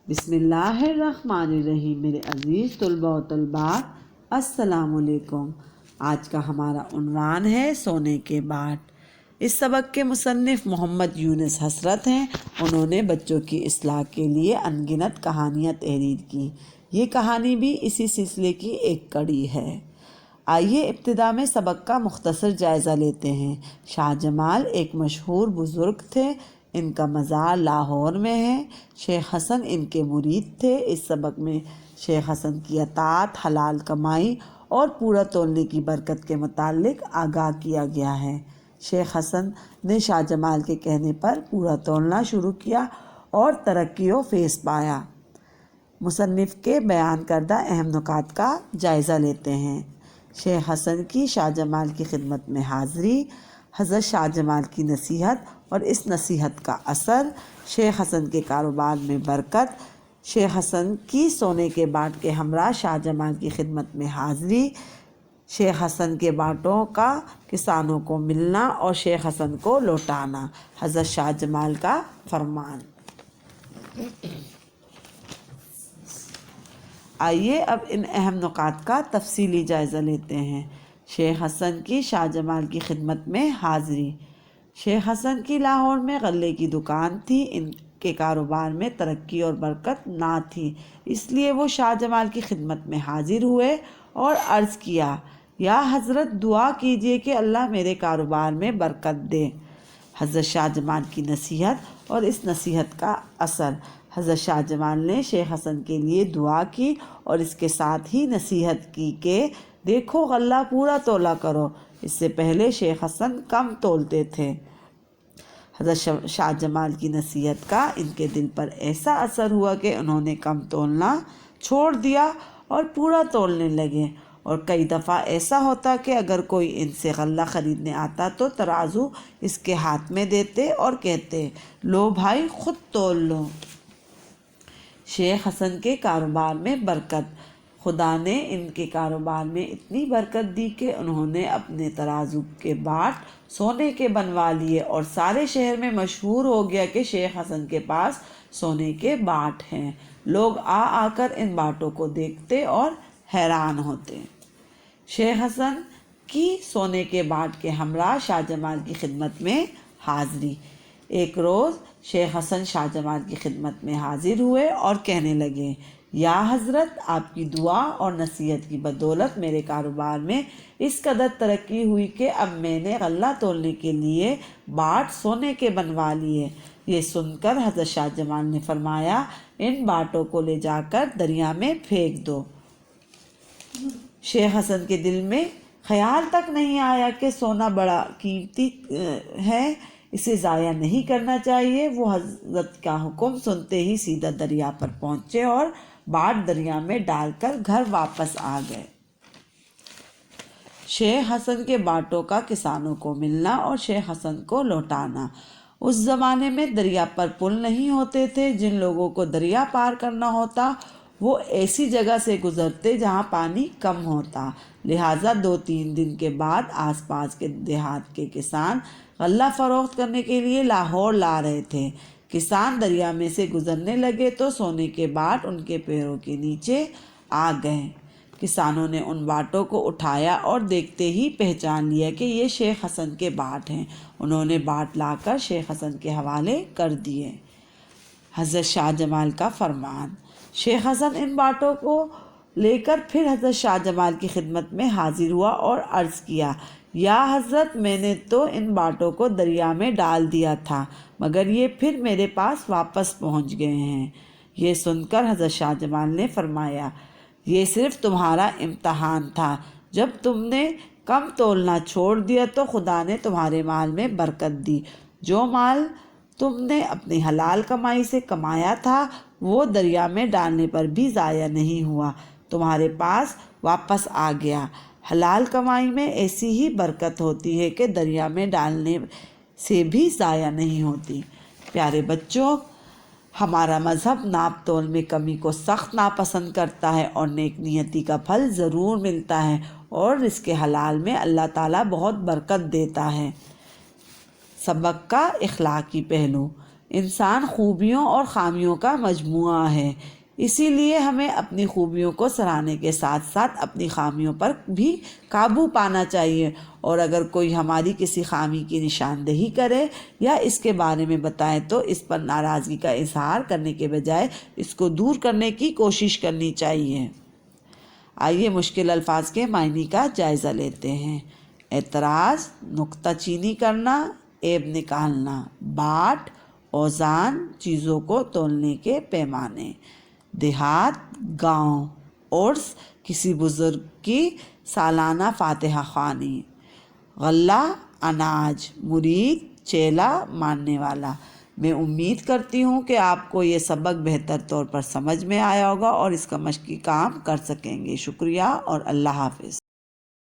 بسم اللہ الرحمن الرحیم۔ میرے عزیز طلباء و طلبات، السلام علیکم۔ آج کا ہمارا عنوان ہے سونے کے باٹ۔ اس سبق کے مصنف محمد یونس حسرت ہیں۔ انہوں نے بچوں کی اصلاح کے لیے ان گنت کہانیاں تحریر کی۔ یہ کہانی بھی اسی سلسلے کی ایک کڑی ہے۔ آئیے ابتدا میں سبق کا مختصر جائزہ لیتے ہیں۔ شاہ جمال ایک مشہور بزرگ تھے۔ ان کا مزار لاہور میں ہے۔ شیخ حسن ان کے مرید تھے۔ اس سبق میں شیخ حسن کی اطاعت، حلال کمائی اور پورا تولنے کی برکت کے متعلق آگاہ کیا گیا ہے۔ شیخ حسن نے شاہ جمال کے کہنے پر پورا تولنا شروع کیا اور ترقی و فیض پایا۔ مصنف کے بیان کردہ اہم نکات کا جائزہ لیتے ہیں۔ شیخ حسن کی شاہ جمال کی خدمت میں حاضری، حضرت شاہ جمال کی نصیحت اور اس نصیحت کا اثر، شیخ حسن کے کاروبار میں برکت، شیخ حسن کی سونے کے باٹ کے ہمراہ شاہ جمال کی خدمت میں حاضری، شیخ حسن کے باٹوں کا کسانوں کو ملنا اور شیخ حسن کو لوٹانا، حضرت شاہ جمال کا فرمان۔ آئیے اب ان اہم نکات کا تفصیلی جائزہ لیتے ہیں۔ شیخ حسن کی شاہ جمال کی خدمت میں حاضری۔ شیخ حسن کی لاہور میں غلے کی دکان تھی۔ ان کے کاروبار میں ترقی اور برکت نہ تھی، اس لیے وہ شاہ جمال کی خدمت میں حاضر ہوئے اور عرض کیا، یا حضرت دعا کیجئے کہ اللہ میرے کاروبار میں برکت دے۔ حضرت شاہ جمال کی نصیحت اور اس نصیحت کا اثر۔ حضرت شاہ جمال نے شیخ حسن کے لیے دعا کی اور اس کے ساتھ ہی نصیحت کی کہ دیکھو غلہ پورا تولا کرو۔ اس سے پہلے شیخ حسن کم تولتے تھے۔ حضرت شاہ جمال کی نصیحت کا ان کے دل پر ایسا اثر ہوا کہ انہوں نے کم تولنا چھوڑ دیا اور پورا تولنے لگے، اور کئی دفعہ ایسا ہوتا کہ اگر کوئی ان سے غلہ خریدنے آتا تو ترازو اس کے ہاتھ میں دیتے اور کہتے، لو بھائی خود تول لو۔ شیخ حسن کے کاروبار میں برکت۔ خدا نے ان کے کاروبار میں اتنی برکت دی کہ انہوں نے اپنے ترازو کے باٹ سونے کے بنوا لیے اور سارے شہر میں مشہور ہو گیا کہ شیخ حسن کے پاس سونے کے باٹ ہیں۔ لوگ آ کر ان باٹوں کو دیکھتے اور حیران ہوتے۔ شیخ حسن کی سونے کے باٹ کے ہمراہ شاہ جمال کی خدمت میں حاضری۔ ایک روز شیخ حسن شاہ جمال کی خدمت میں حاضر ہوئے اور کہنے لگے، یا حضرت آپ کی دعا اور نصیحت کی بدولت میرے کاروبار میں اس قدر ترقی ہوئی کہ اب میں نے غلہ تولنے کے لیے باٹ سونے کے بنوا لیے۔ یہ سن کر حضرت شاہ جمال نے فرمایا، ان باٹوں کو لے جا کر دریا میں پھینک دو۔ شیخ حسن کے دل میں خیال تک نہیں آیا کہ سونا بڑا قیمتی ہے، اسے ضائع نہیں کرنا چاہیے۔ وہ حضرت کا حکم سنتے ہی سیدھا دریا پر پہنچے اور باٹ دریا میں ڈال کر گھر واپس آ گئے۔ شیخ حسن کے باٹوں کا کسانوں کو ملنا اور شیخ حسن کو لوٹانا۔ اس زمانے میں دریا پر پل نہیں ہوتے تھے۔ جن لوگوں کو دریا پار کرنا ہوتا وہ ایسی جگہ سے گزرتے جہاں پانی کم ہوتا، لہٰذا 2-3 دن کے بعد آس پاس کے دیہات کے کسان غلہ فروخت کرنے کے لیے لاہور لا رہے تھے۔ کسان دریا میں سے گزرنے لگے تو سونے کے باٹ ان کے پیروں کے نیچے آ گئے۔ کسانوں نے ان باٹوں کو اٹھایا اور دیکھتے ہی پہچان لیا کہ یہ شیخ حسن کے باٹ ہیں۔ انہوں نے باٹ لا کر شیخ حسن کے حوالے کر دیے۔ حضرت شاہ جمال کا فرمان۔ شیخ حسن ان باٹوں کو لے کر پھر حضرت شاہ جمال کی خدمت میں حاضر ہوا اور عرض کیا، یا حضرت میں نے تو ان باٹوں کو دریا میں ڈال دیا تھا مگر یہ پھر میرے پاس واپس پہنچ گئے ہیں۔ یہ سن کر حضرت شاہ جمال نے فرمایا، یہ صرف تمہارا امتحان تھا۔ جب تم نے کم تولنا چھوڑ دیا تو خدا نے تمہارے مال میں برکت دی۔ جو مال تم نے اپنی حلال کمائی سے کمایا تھا وہ دریا میں ڈالنے پر بھی ضائع نہیں ہوا، تمہارے پاس واپس آ گیا۔ حلال کمائی میں ایسی ہی برکت ہوتی ہے کہ دریا میں ڈالنے سے بھی ضائع نہیں ہوتی۔ پیارے بچوں، ہمارا مذہب ناپ تول میں کمی کو سخت ناپسند کرتا ہے اور نیک نیتی کا پھل ضرور ملتا ہے، اور رزق حلال میں اللہ تعالیٰ بہت برکت دیتا ہے۔ سبق کا اخلاقی پہلو۔ انسان خوبیوں اور خامیوں کا مجموعہ ہے، اسی لیے ہمیں اپنی خوبیوں کو سراہنے کے ساتھ ساتھ اپنی خامیوں پر بھی قابو پانا چاہیے، اور اگر کوئی ہماری کسی خامی کی نشاندہی کرے یا اس کے بارے میں بتائے تو اس پر ناراضگی کا اظہار کرنے کے بجائے اس کو دور کرنے کی کوشش کرنی چاہیے۔ آئیے مشکل الفاظ کے معنی کا جائزہ لیتے ہیں۔ اعتراض، نکتہ چینی کرنا، عیب نکالنا۔ باٹ، اوزان، چیزوں کو تولنے کے پیمانے۔ دیہات، گاؤں۔ عرس، کسی بزرگ کی سالانہ فاتحہ خوانی۔ غلہ، اناج۔ مرید، چیلا، ماننے والا۔ میں امید کرتی ہوں کہ آپ کو یہ سبق بہتر طور پر سمجھ میں آیا ہوگا اور اس کا مشقی کام کر سکیں گے۔ شکریہ اور اللہ حافظ۔